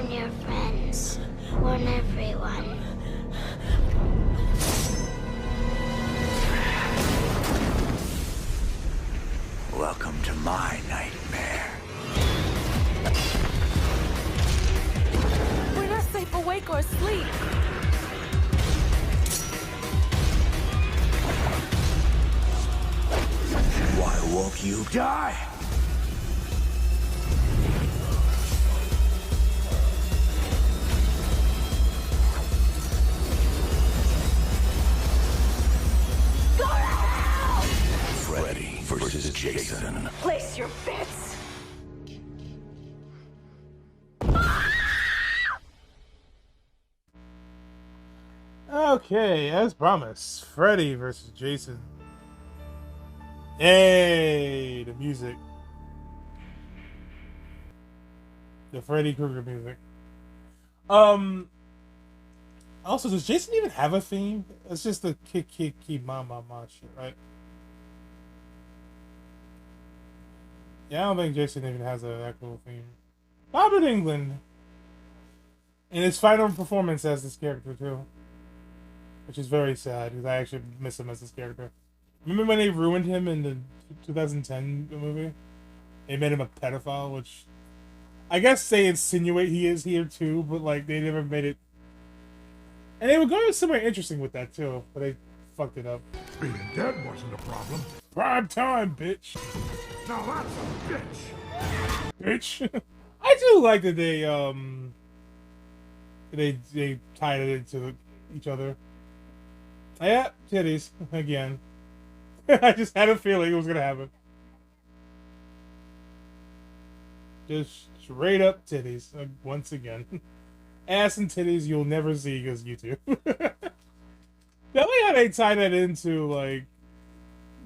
Warn your friends. Warn everyone. Welcome to my nightmare. We're not safe awake or asleep. Why won't you die? Freddy versus Jason. Place your bets. Okay, as promised, Freddy versus Jason. Hey, the music. The Freddy Krueger music. Also, does Jason even have a theme? It's just the kick, kick, keep, ma, ma, ma shit, right? Yeah, I don't think Jason even has an actual theme. Robert Englund. In his final performance as this character, too. Which is very sad, because I actually miss him as this character. Remember when they ruined him in the 2010 movie? They made him a pedophile, which... I guess they insinuate he is here, too, but, like, they never made it... And they were going somewhere interesting with that, too, but they fucked it up. Being dead wasn't a problem. Prime time, bitch! Now that's a bitch. Bitch! I do like that they tied it into each other. Yeah, titties again. I just had a feeling it was gonna happen. Just straight up titties once again. Ass and titties you'll never see because YouTube. That way how they tie that into like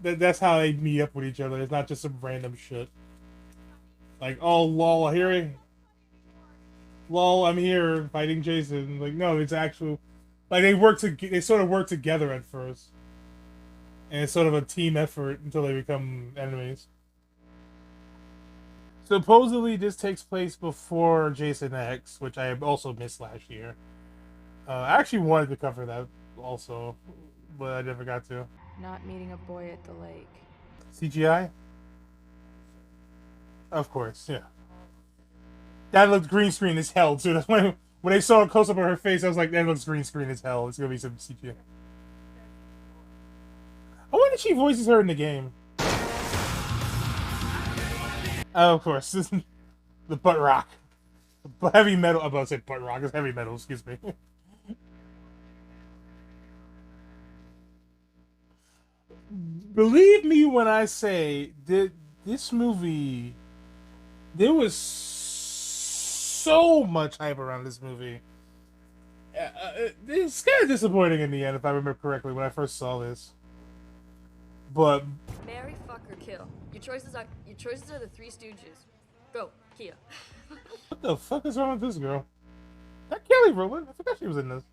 that's how they meet up with each other. It's not just some random shit. Like, oh lol, lol, I'm here fighting Jason. Like, no, it's actual. Like they sort of work together at first, and it's sort of a team effort until they become enemies. Supposedly, this takes place before Jason X, which I also missed last year. I actually wanted to cover that also, but I never got to. Not meeting a boy at the lake. CGI? Of course, yeah. That looked green screen as hell, too. That's when they saw a close-up of her face, I was like, that looks green screen as hell. It's gonna be some CGI. I wonder if she voices her in the game. Oh, of course. The butt rock. Heavy metal. I'm about to say butt rock. It's heavy metal, excuse me. Believe me when I say that this movie, there was so much hype around this movie. It's kind of disappointing in the end, if I remember correctly, when I first saw this. But marry, fuck, or kill. Your choices are the Three Stooges. Go, Kia. what the fuck is wrong with this girl? That Kelly Rowland? I forgot she was in this.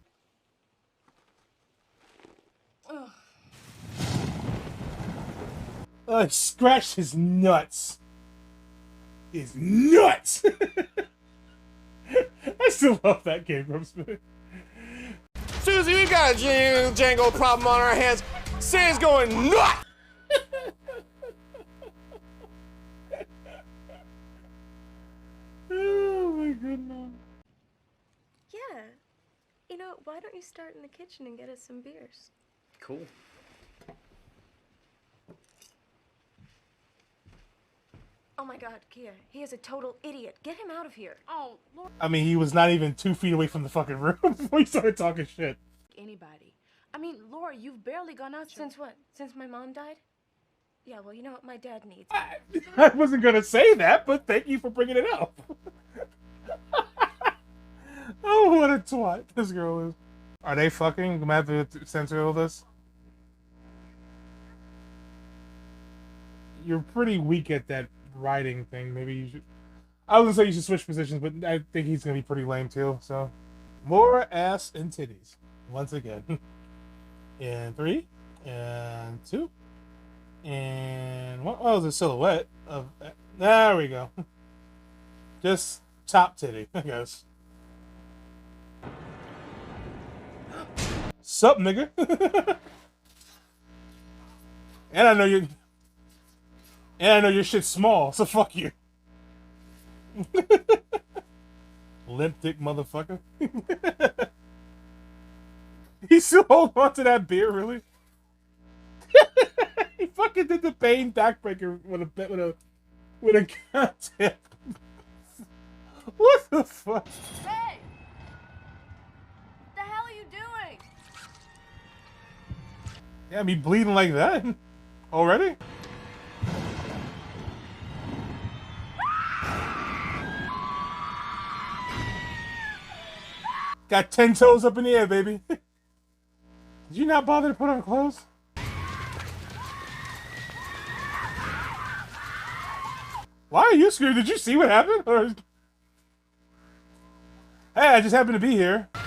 Scratched his nuts. His nuts! I still love that game from Smith. Susie, we've got a Django problem on our hands. Sam's going nuts! Oh my goodness. Yeah. You know, why don't you start in the kitchen and get us some beers? Cool. Oh my god, Kia, he is a total idiot. Get him out of here. Oh, Lord. I mean, he was not even 2 feet away from the fucking room before he started talking shit. Anybody. I mean, Laura, you've barely gone out Since what? Since my mom died? Yeah, well, you know what my dad needs. I wasn't gonna say that, but thank you for bringing it up. Oh, what a twat this girl is. Are they fucking? I'm gonna have to censor all this. You're pretty weak at that riding thing. Maybe you should. I was gonna say you should switch positions, but I think he's gonna be pretty lame too. So, more ass and titties once again. And 3, and 2, and what? Oh, the silhouette of. There we go. Just top titty, I guess. Sup, nigga? And I know you. And I know your shit's small, so fuck you. Limp dick motherfucker. He still hold on to that beer, really? He fucking did the Bane backbreaker with a goddamn. What the fuck? Hey! What the hell are you doing? Yeah, me bleeding like that already? Got 10 toes up in the air, baby. Did you not bother to put on clothes? Why are you scared? Did you see what happened? Or... Hey, I just happened to be here. You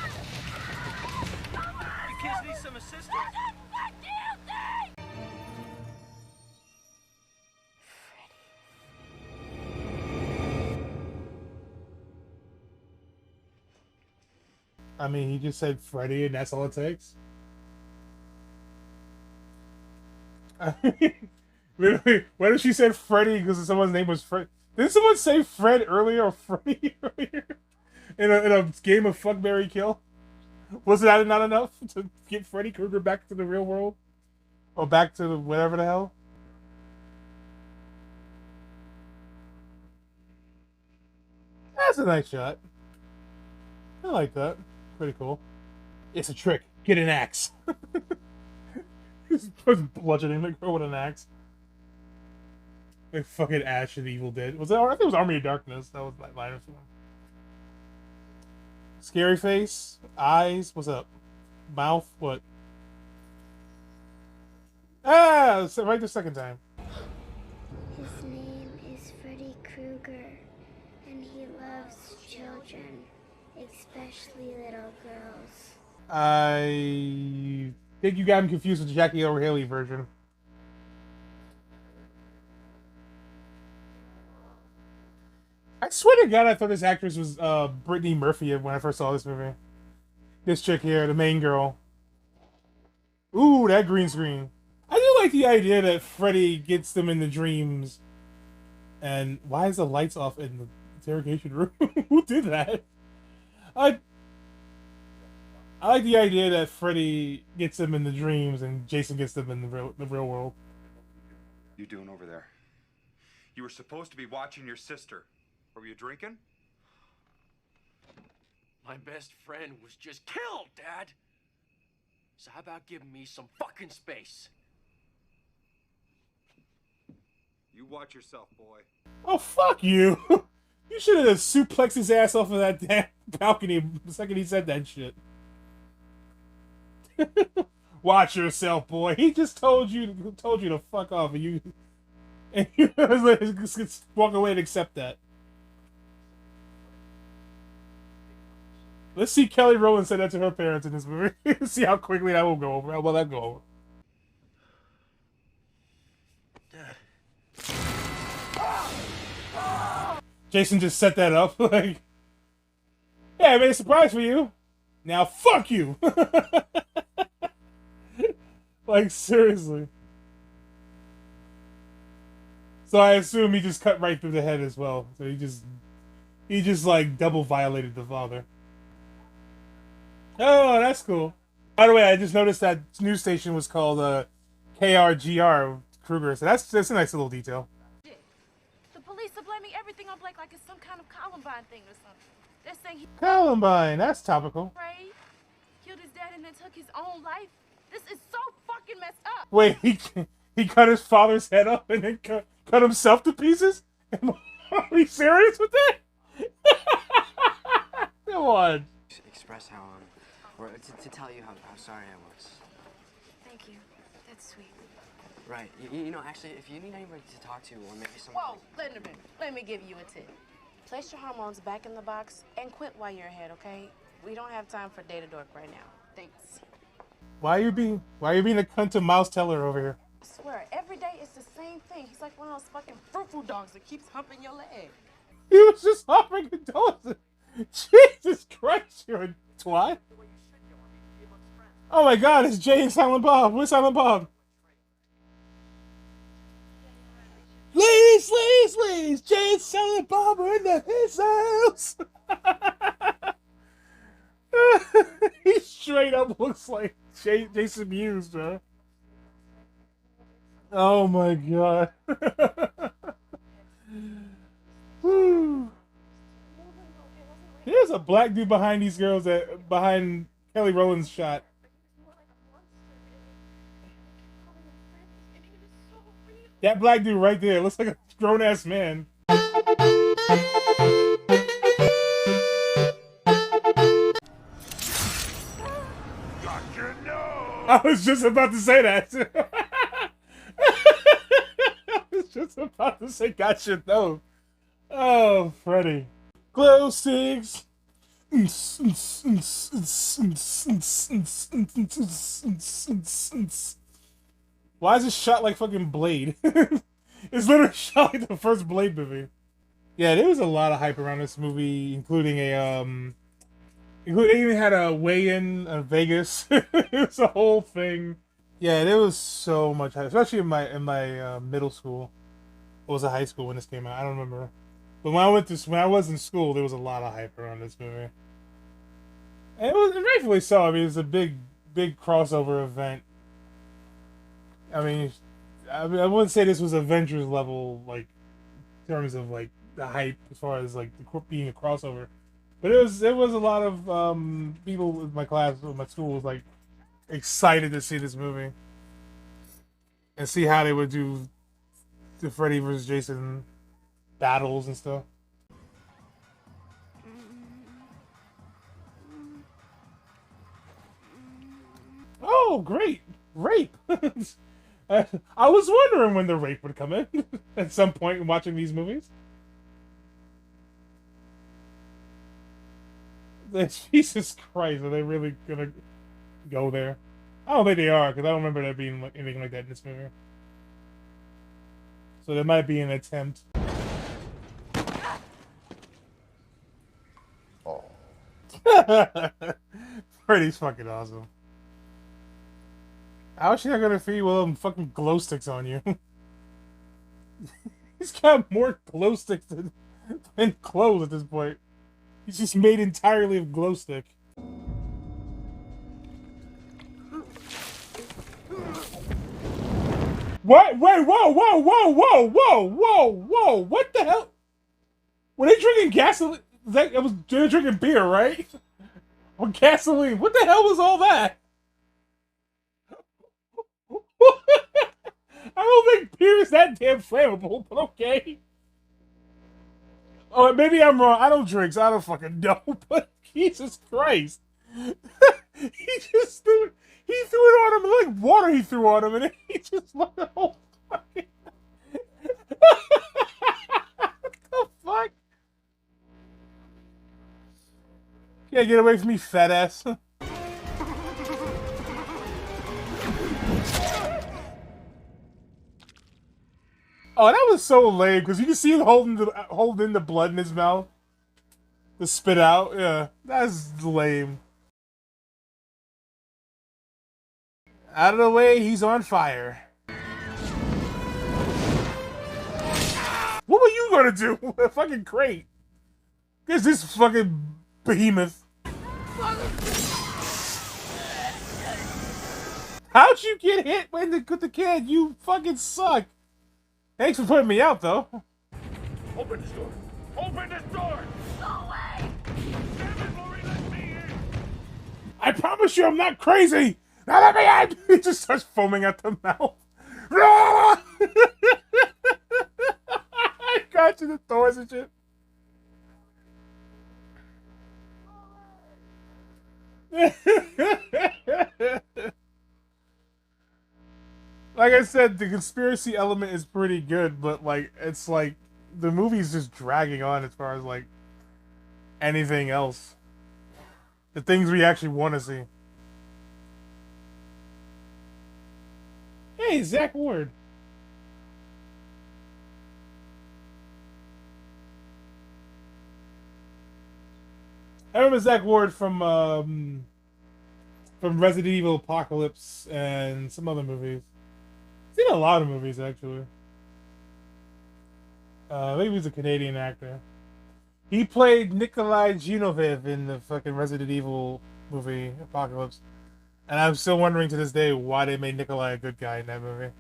kids need some assistance? I mean, he just said Freddy, and that's all it takes. Really? What if she said Freddy because someone's name was Fred? Didn't someone say Fred earlier or Freddy earlier in a game of Fuck, Marry, Kill? Was that not enough to get Freddy Krueger back to the real world, or back to the whatever the hell? That's a nice shot. I like that. Pretty cool. It's a trick. Get an axe. Just bludgeoning the girl with an axe. Like fucking Ash in Evil Dead. Was that? I think it was Army of Darkness. That was my line or something. Scary face, eyes. What's up? Mouth. What? Ah! Right the second time. His name is Freddy Krueger, and he loves children, especially little girls. I think you got him confused with the Jackie Earle Haley version. I swear to God, I thought this actress was Brittany Murphy when I first saw this movie. This chick here, the main girl. Ooh, that green screen. I do like the idea that Freddy gets them in the dreams. And why is the lights off in the interrogation room? Who did that? I like the idea that Freddy gets them in the dreams and Jason gets them in the real world. You doing over there? You were supposed to be watching your sister. Were you drinking? My best friend was just killed, Dad. So how about giving me some fucking space? You watch yourself, boy. Oh, fuck you! You should have suplexed his ass off of that damn balcony the second he said that shit. Watch yourself, boy. He just told you to fuck off, and you just walk away and accept that. Let's see Kelly Rowland say that to her parents in this movie. See how quickly that will go over. How will that go over? Jason just set that up. Like, yeah, I made a surprise for you. Now fuck you. Like, seriously. So I assume he just cut right through the head as well. So he just like double violated the father. Oh, that's cool. By the way, I just noticed that news station was called KRGR Krueger. So that's a nice little detail. The police are blaming everything on Blake like it's some kind of Columbine thing or something. They're saying he Columbine, that's topical. prayed, killed his dad, and then took his own life. This is so fucking messed up. Wait, he cut his father's head off and then cut himself to pieces? Are you serious with that? Come on. Express how or to tell you how sorry I was. Thank you. That's sweet. Right. You know, actually, if you need anybody to talk to or maybe something. Whoa, wait a minute. Let me give you a tip. Place your hormones back in the box and quit while you're ahead, okay? We don't have time for data dork right now. Thanks. Why are you being a cunt to Miles Teller over here? I swear, every day it's the same thing. He's like one of those fucking frou-frou dogs that keeps humping your leg. He was just offering condolences. Jesus Christ, you're a twat. Oh my god, it's Jay and Silent Bob. Where's Silent Bob? Please, Jay and Silent Bob are in the his house. He straight up looks like Jason Mewes, bro. Oh my god. Woo. There's a black dude behind these girls behind Kelly Rowland's shot. That black dude right there looks like a grown ass man. I was just about to say that. I was just about to say, gotcha, no. Oh, Freddy. Glow sticks. Why is this shot like fucking Blade? It's literally shot like the first Blade movie. Yeah, there was a lot of hype around this movie, including they even had a weigh-in in Vegas. It was a whole thing. Yeah, there was so much hype, especially in my middle school. Or was it high school when this came out? I don't remember. But when I was in school, there was a lot of hype around this movie. And it was rightfully so. I mean, it was a big crossover event. I mean, I wouldn't say this was Avengers level, like, in terms of like the hype as far as like being a crossover. But it was a lot of people in my class, in my school, was like excited to see this movie and see how they would do the Freddy versus Jason battles and stuff. Oh, great! Rape! I was wondering when the rape would come in at some point in watching these movies. Jesus Christ, are they really gonna go there? I don't think they are, because I don't remember there being anything like that in this movie. So there might be an attempt. Oh. Freddy's fucking awesome. How is she not gonna feed with them fucking glow sticks on you? He's got more glow sticks than clothes at this point. He's just made entirely of glow stick. What? Wait, whoa! What the hell? Were they drinking gasoline? They were drinking beer, right? Or gasoline? What the hell was all that? I don't think beer is that damn flammable, but okay. Oh, maybe I'm wrong. I don't drink, so I don't fucking know. But Jesus Christ, he just threw it on him like water. He threw on him, and he just let the whole fucking. What the fuck? Can't get away from me, fat ass. Oh, that was so lame because you can see him holding the blood in his mouth to spit out. Yeah, that's lame. Out of the way, he's on fire. What were you gonna do with a fucking crate? There's this fucking behemoth. How'd you get hit with the kid? You fucking suck. Thanks for putting me out, though. Open this door! Open this door! Go away! Damn it, Lori, let me in! I promise you I'm not crazy! Now let me in! He just starts foaming at the mouth. I got you the doors and shit. Like I said, the conspiracy element is pretty good, but like it's like the movie's just dragging on as far as like anything else. The things we actually want to see. Hey, Zach Ward. I remember Zach Ward from from Resident Evil Apocalypse and some other movies. He's in a lot of movies, actually. Maybe he's a Canadian actor. He played Nikolai Genoviev in the fucking Resident Evil movie Apocalypse, and I'm still wondering to this day why they made Nikolai a good guy in that movie.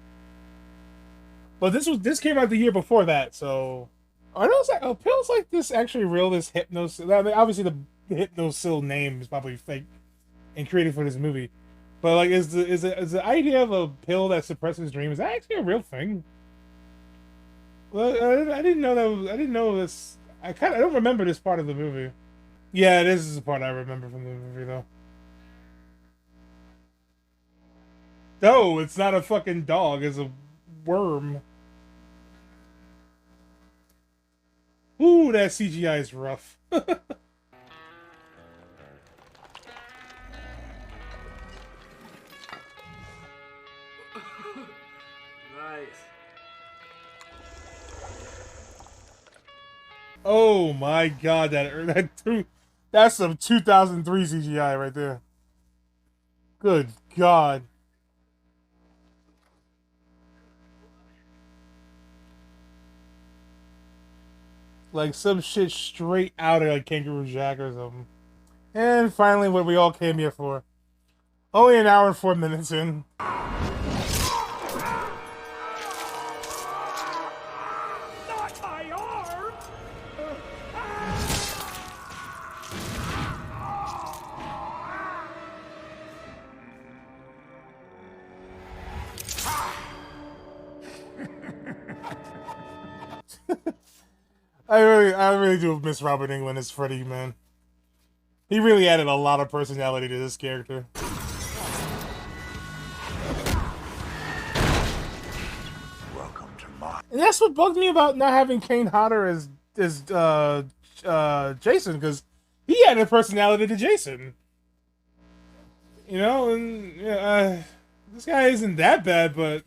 But this came out the year before that, so are those pills like this actually real? This Hypnosil, I mean, obviously the Hypnosil name is probably fake and created for this movie, but like, is the idea of a pill that suppresses dreams, is that actually a real thing? Well, I didn't know that. I didn't know this. I don't remember this part of the movie. Yeah, this is the part I remember from the movie, though. No, it's not a fucking dog. It's a worm. Ooh, that CGI is rough. Nice. Oh my god, that's some 2003 CGI right there. Good god. Like some shit straight out of like Kangaroo Jack or something. And finally, what we all came here for. Only an hour and 4 minutes in. Not my arm! I really do miss Robert Englund as Freddy, man. He really added a lot of personality to this character. Welcome to my... And that's what bugged me about not having Kane Hodder as Jason, because he had a personality to Jason. You know, and this guy isn't that bad, but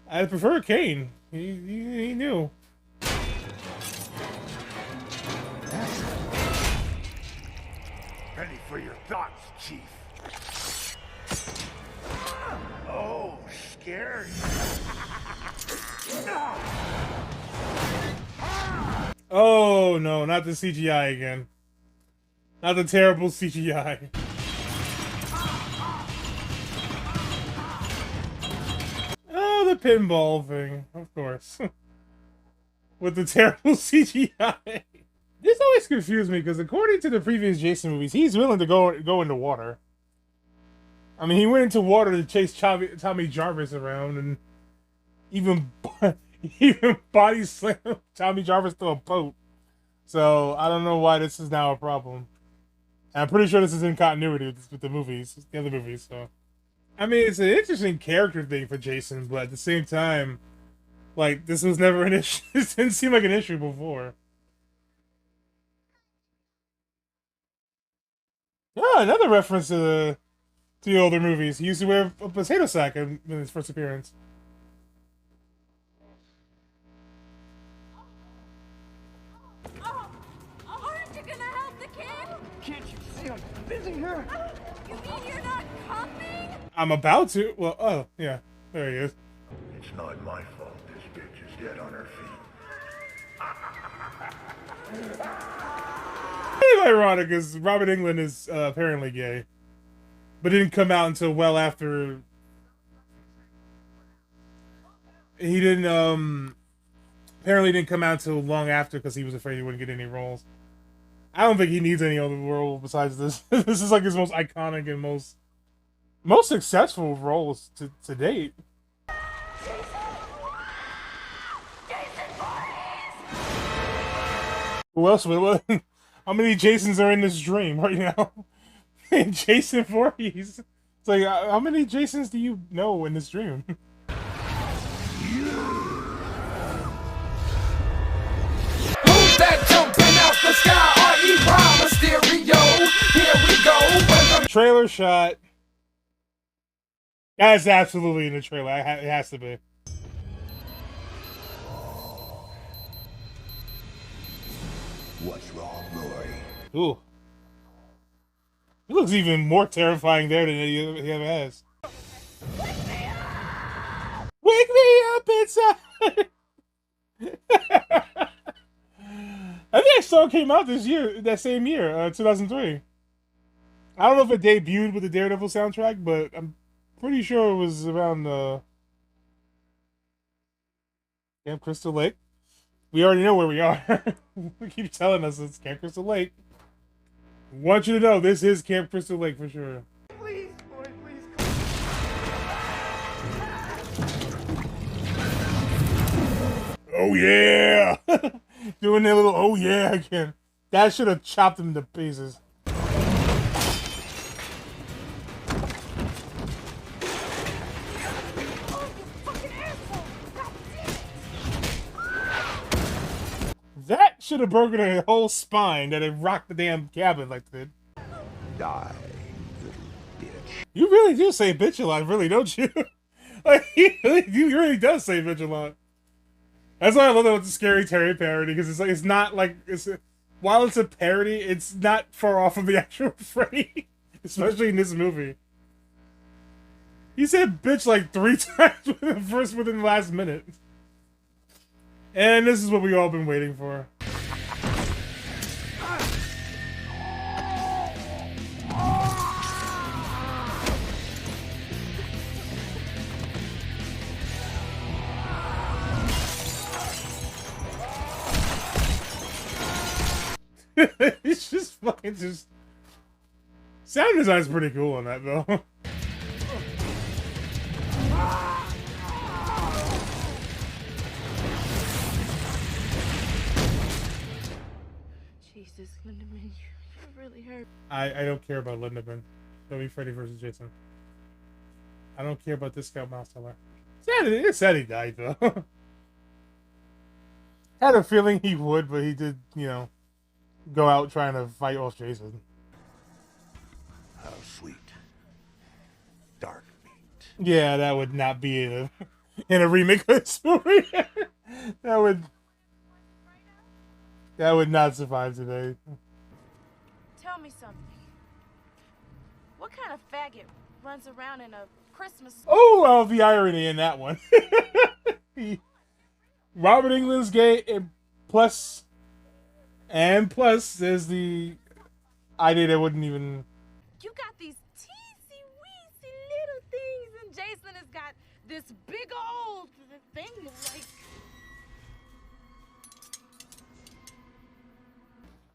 I prefer Kane. He knew. Ready for your thoughts, Chief. Oh, scary. Oh no, not the CGI again. Not the terrible CGI. Oh, the pinball thing, of course. With the terrible CGI. This always confused me because according to the previous Jason movies, he's willing to go into water. I mean, he went into water to chase Tommy Jarvis around and even body slam Tommy Jarvis to a boat. So I don't know why this is now a problem. And I'm pretty sure this is in continuity with the movies, the other movies. So I mean, it's an interesting character thing for Jason, but at the same time, like, this was never an issue. This didn't seem like an issue before. Oh, another reference to the older movies. He used to wear a potato sack in his first appearance. Aren't you gonna help the kid? Can't you see I'm busy here? You mean you're not coming? I'm about to. Well, oh, yeah. There he is. It's not my fault this bitch is dead on her feet. Kind of ironic because Robert Englund is apparently gay, but didn't come out until well after. He didn't apparently didn't come out until long after because he was afraid he wouldn't get any roles. I don't think he needs any other role besides this. This is like his most iconic and most successful roles to date. Who else would? How many Jasons are in this dream right now? Jason Voorhees. It's like, how many Jasons do you know in this dream? Who's that jumping out the sky? R.E. Prime Mysterio. Here we go. Trailer shot. That's absolutely in the trailer. It has to be. What's wrong, Rory? Ooh. He looks even more terrifying there than he ever has. Wake me up inside! I think that song came out that same year, 2003. I don't know if it debuted with the Daredevil soundtrack, but I'm pretty sure it was around Camp Crystal Lake. We already know where we are. We keep telling us it's Camp Crystal Lake. I want you to know this is Camp Crystal Lake for sure. Please, boy, please. Oh yeah! Doing that little oh yeah again. That should have chopped him to pieces. That should have broken a whole spine that it rocked the damn cabin like that. Die, little bitch. You really do say bitch a lot, really, don't you? Like, he really does say bitch a lot. That's why I love that with the Scary Terry parody, because it's like while it's a parody, it's not far off of the actual Freddy, especially in this movie. He said bitch like 3 times within the last minute. And this is what we've all been waiting for. It's just fucking sound design's pretty cool on that though. Jesus, Lindemann, you really hurt. I don't care about Lindemann. Show me Freddy versus Jason. I don't care about this guy, Miles Teller. It's sad he died though. Had a feeling he would, but he did, go out trying to fight off Jason. How sweet. Dark meat. Yeah, that would not be in a remake of this movie. That would not survive today. Tell me something. What kind of faggot runs around in a Christmas... Oh, well, the irony in that one. Robert Englund's gay, and plus there's the idea that wouldn't even... You got these teensy-weensy little things, and Jason has got this big old thing, like...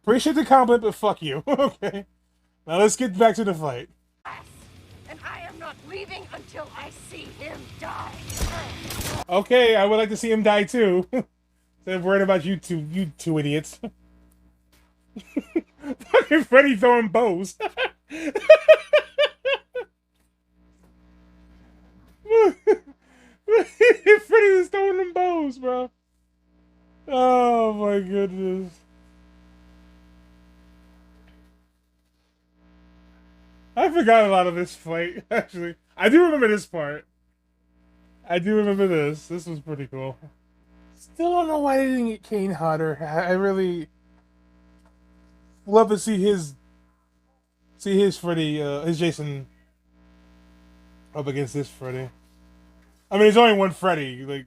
Appreciate the compliment, but fuck you. Okay. Now let's get back to the fight. And I am not leaving until I see him die. Okay, I would like to see him die too. Instead of worrying about you two idiots. Fucking Freddy throwing bows. Freddy was throwing them bows, bro. Oh my goodness. I forgot a lot of this fight, actually. I do remember this part. I do remember this. This was pretty cool. Still don't know why they didn't get Kane hotter. I really love to see his Freddy, his Jason up against this Freddy. I mean, there's only one Freddy. Like,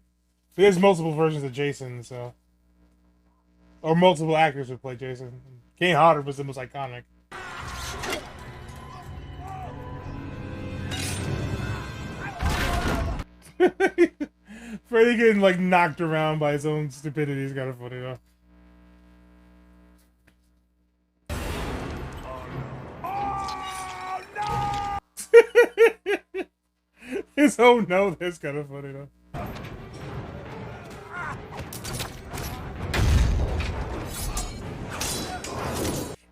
there's multiple versions of Jason, so, or multiple actors who play Jason. Kane Hodder was the most iconic. Freddy getting like knocked around by his own stupidity is kind of funny though. His oh no, that's kind of funny though.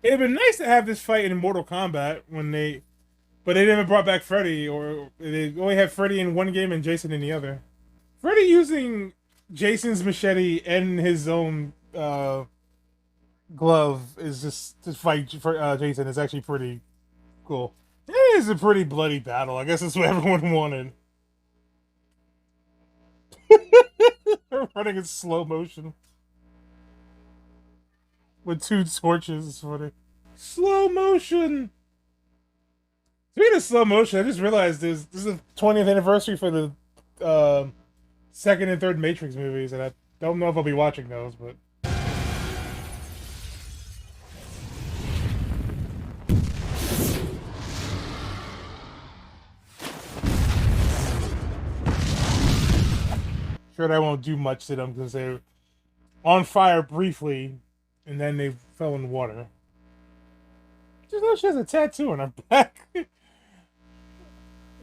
It'd been nice to have this fight in Mortal Kombat but they never brought back Freddy, or they only had Freddy in one game and Jason in the other. Freddy using Jason's machete and his own glove is just to fight for Jason is actually pretty cool. It is a pretty bloody battle. I guess that's what everyone wanted. They're running in slow motion with 2 torches. It's funny. Slow motion. Speaking of slow motion, I just realized this is the 20th anniversary for the second and third Matrix movies, and I don't know if I'll be watching those, but. Sure, I won't do much to them because they're on fire briefly, and then they fell in water. Just know she has a tattoo on her back.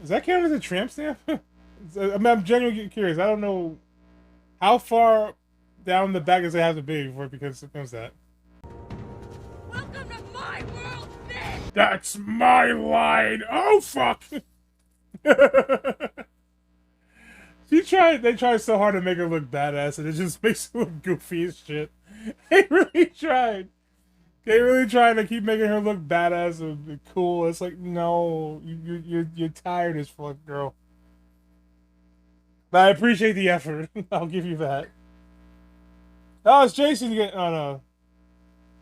Does that count as a tramp stamp? I'm genuinely curious. I don't know how far down the back does it have to be before it becomes that. Welcome to my world, bitch! That's my line. Oh fuck! They tried so hard to make her look badass, and it just makes her look goofy as shit. They really tried. They really tried to keep making her look badass and cool. It's like, no, you're tired as fuck, girl. But I appreciate the effort. I'll give you that. Oh, it's Jason again. Oh no.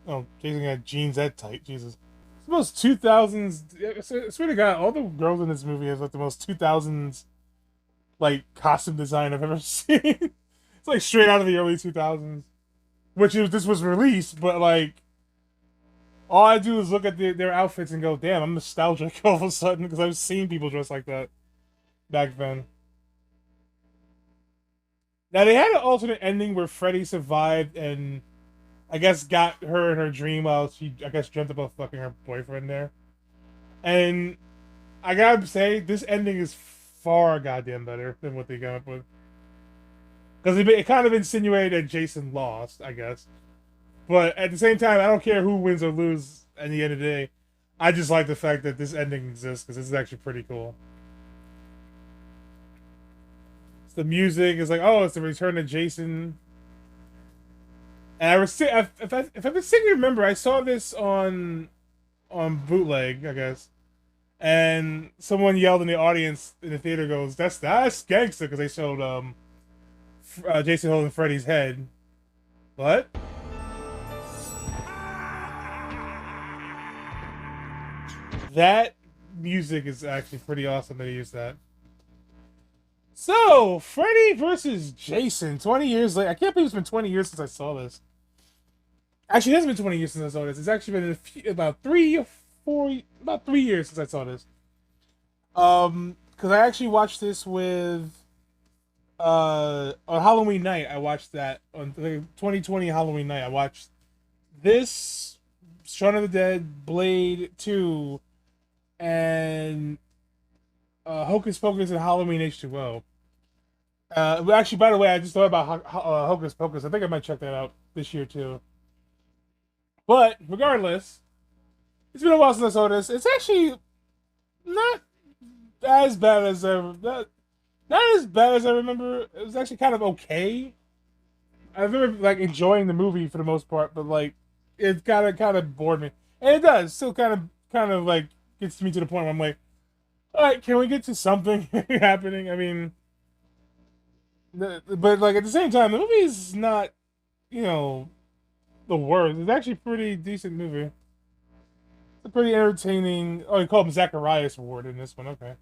Oh, Jason got jeans that tight. Jesus. It's the most 2000s. I swear to God, all the girls in this movie have like the most 2000s like costume design I've ever seen. It's like straight out of the early 2000s, this was released, but like all I do is look at their outfits and go, damn, I'm nostalgic all of a sudden because I've seen people dressed like that back then. Now they had an alternate ending where Freddy survived and I guess got her in her dream while she I guess dreamt about fucking her boyfriend there. And I gotta say, this ending is far goddamn better than what they came up with. Because it kind of insinuated that Jason lost, I guess. But at the same time, I don't care who wins or loses at the end of the day. I just like the fact that this ending exists because it's actually pretty cool. It's the music is like, oh, it's the return of Jason. And if I distinctly remember, I saw this on bootleg, I guess. And someone yelled in the audience in the theater, goes, "That's gangster," because they showed Jason holding Freddy's head. What? That music is actually pretty awesome that he used that. So, Freddy versus Jason, 20 years later. I can't believe it's been 20 years since I saw this. Actually, it hasn't been 20 years since I saw this. It's actually been about 3 years since I saw this. Because I actually watched this with on Halloween night. I watched that on the 2020 Halloween night. I watched this, Shaun of the Dead, Blade 2, and Hocus Pocus and Halloween H2O. Actually, by the way, I just thought about Hocus Pocus. I think I might check that out this year too. But regardless, it's been a while since I saw this. It's actually not as bad as not as bad as I remember. It was actually kind of okay. I remember like enjoying the movie for the most part, but like it kind of bored me, and it does still kind of like gets me to the point where I'm like, all right, can we get to something happening? I mean, but like at the same time, the movie is not, the worst. It's actually a pretty decent movie. It's a pretty entertaining. Oh, you call him Zacharias Ward in this one. Okay.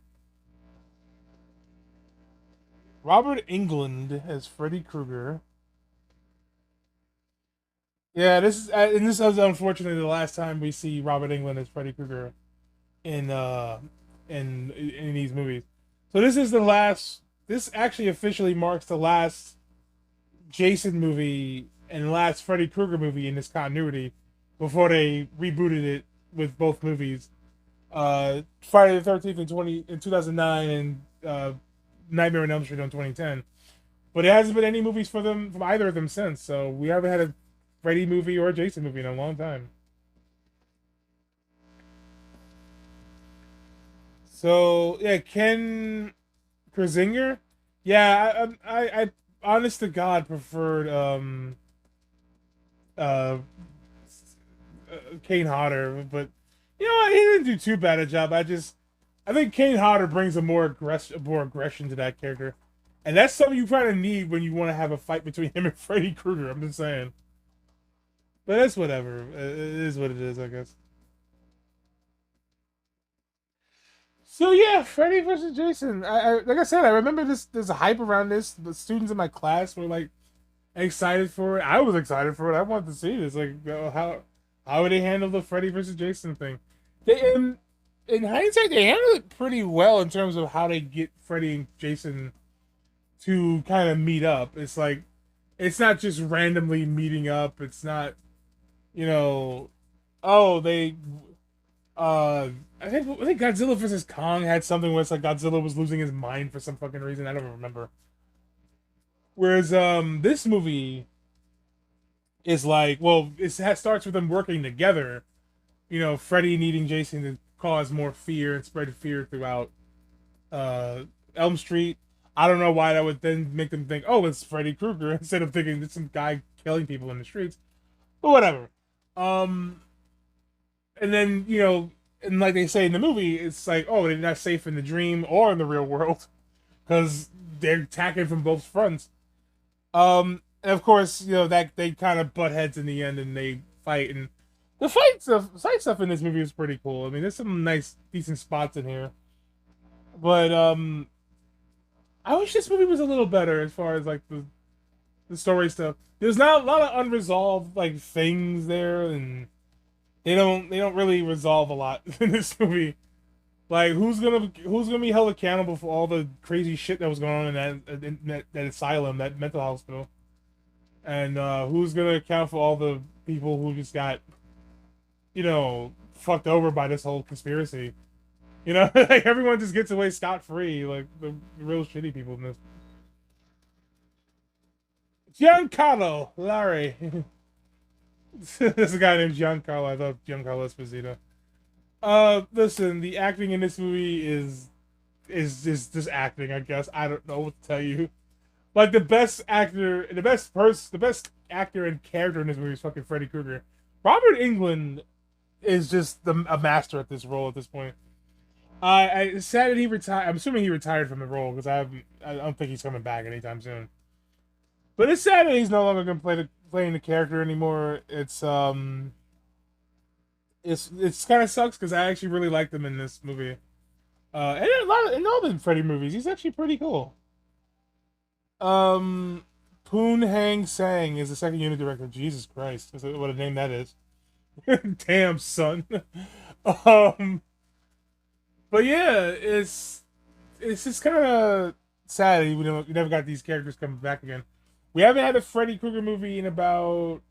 Robert Englund as Freddy Krueger. Yeah, this is unfortunately the last time we see Robert Englund as Freddy Krueger in these movies. So this is the last. This actually officially marks the last Jason movie and last Freddy Krueger movie in this continuity before they rebooted it with both movies. Friday the 13th in 2009 and Nightmare on Elm Street in 2010. But it hasn't been any movies from either of them since. So we haven't had a Freddy movie or a Jason movie in a long time. So yeah, Ken Krasinger. Yeah, I honest to God preferred Kane Hodder, but you know what? He didn't do too bad a job. I think Kane Hodder brings more aggression to that character, and that's something you kind of need when you want to have a fight between him and Freddy Krueger. I'm just saying, but that's whatever. It is what it is, I guess. So yeah, Freddy versus Jason. I like I said, I remember this. There's a hype around this. The students in my class were like excited for it. I was excited for it. I wanted to see this. Like, how would they handle the Freddy versus Jason thing? They in hindsight, they handled it pretty well in terms of how they get Freddy and Jason to kind of meet up. It's like it's not just randomly meeting up. It's not, you know, oh they I think Godzilla versus Kong had something where it's like Godzilla was losing his mind for some fucking reason. I don't remember. Whereas this movie is like, well, starts with them working together. You know, Freddy needing Jason to cause more fear and spread fear throughout Elm Street. I don't know why that would then make them think, oh, it's Freddy Krueger instead of thinking it's some guy killing people in the streets. But whatever. And then, you know, and like they say in the movie, it's like, oh, they're not safe in the dream or in the real world because they're attacking from both fronts. And of course, you know, that they kind of butt heads in the end and they fight. And the fight stuff in this movie is pretty cool. I mean, there's some nice, decent spots in here. But I wish this movie was a little better as far as like the story stuff. There's not a lot of unresolved like things there, and they don't really resolve a lot in this movie. Like who's gonna be held accountable for all the crazy shit that was going on in that asylum, that mental hospital, and who's gonna account for all the people who just got, you know, fucked over by this whole conspiracy. You know, like everyone just gets away scot free, like the real shitty people in this. Giancarlo Larry. This guy named Giancarlo. I love Giancarlo Esposito. Listen, the acting in this movie is just acting, I guess. I don't know what to tell you. Like the best actor and the best actor and character in this movie is fucking Freddy Krueger. Robert Englund is just a master at this role at this point. It's sad that he retired. I'm assuming he retired from the role because I don't think he's coming back anytime soon. But it's sad that he's no longer going to playing the character anymore. It's kind of sucks because I actually really liked him in this movie. And in all the Freddy movies, he's actually pretty cool. Poon Hang Sang is the second unit director. Jesus Christ, what a name that is. Damn, son. But yeah, it's just kind of sad that we never got these characters coming back again. We haven't had a Freddy Krueger movie in about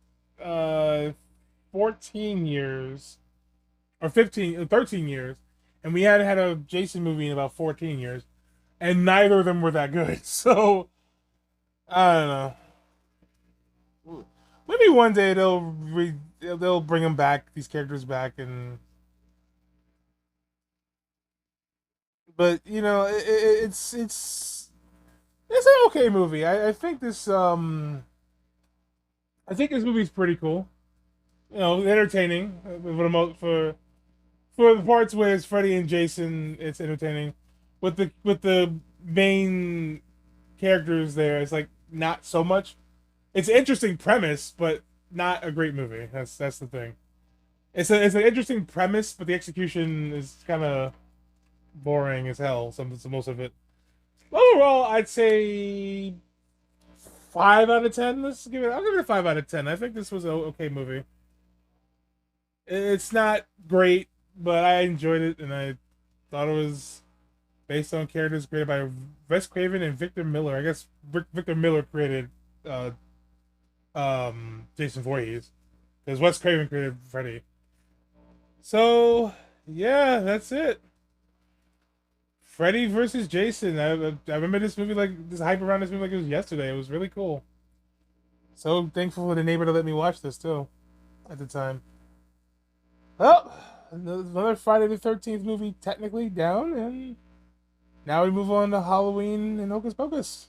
14 years, or 13 years, and we hadn't had a Jason movie in about 14 years, and neither of them were that good. So I don't know. Maybe one day they'll bring them back, these characters back, but you know, it's an okay movie. I think this movie's pretty cool. You know, entertaining for the parts where it's Freddy and Jason. It's entertaining. With the main characters there, it's like not so much. It's an interesting premise, but not a great movie. That's the thing. It's an interesting premise, but the execution is kind of boring as hell. Most of it. Overall, I'd say 5 out of 10. I'll give it a 5 out of 10. I think this was an okay movie. It's not great, but I enjoyed it, and I thought it was based on characters created by Wes Craven and Victor Miller. I guess Victor Miller created Jason Voorhees, because Wes Craven created Freddy. So yeah, that's it. Freddy versus Jason. I remember this movie, like this hype around this movie like it was yesterday. It was really cool. So thankful for the neighbor to let me watch this too, at the time. Well, another Friday the 13th movie technically down, and now we move on to Halloween and Hocus Pocus.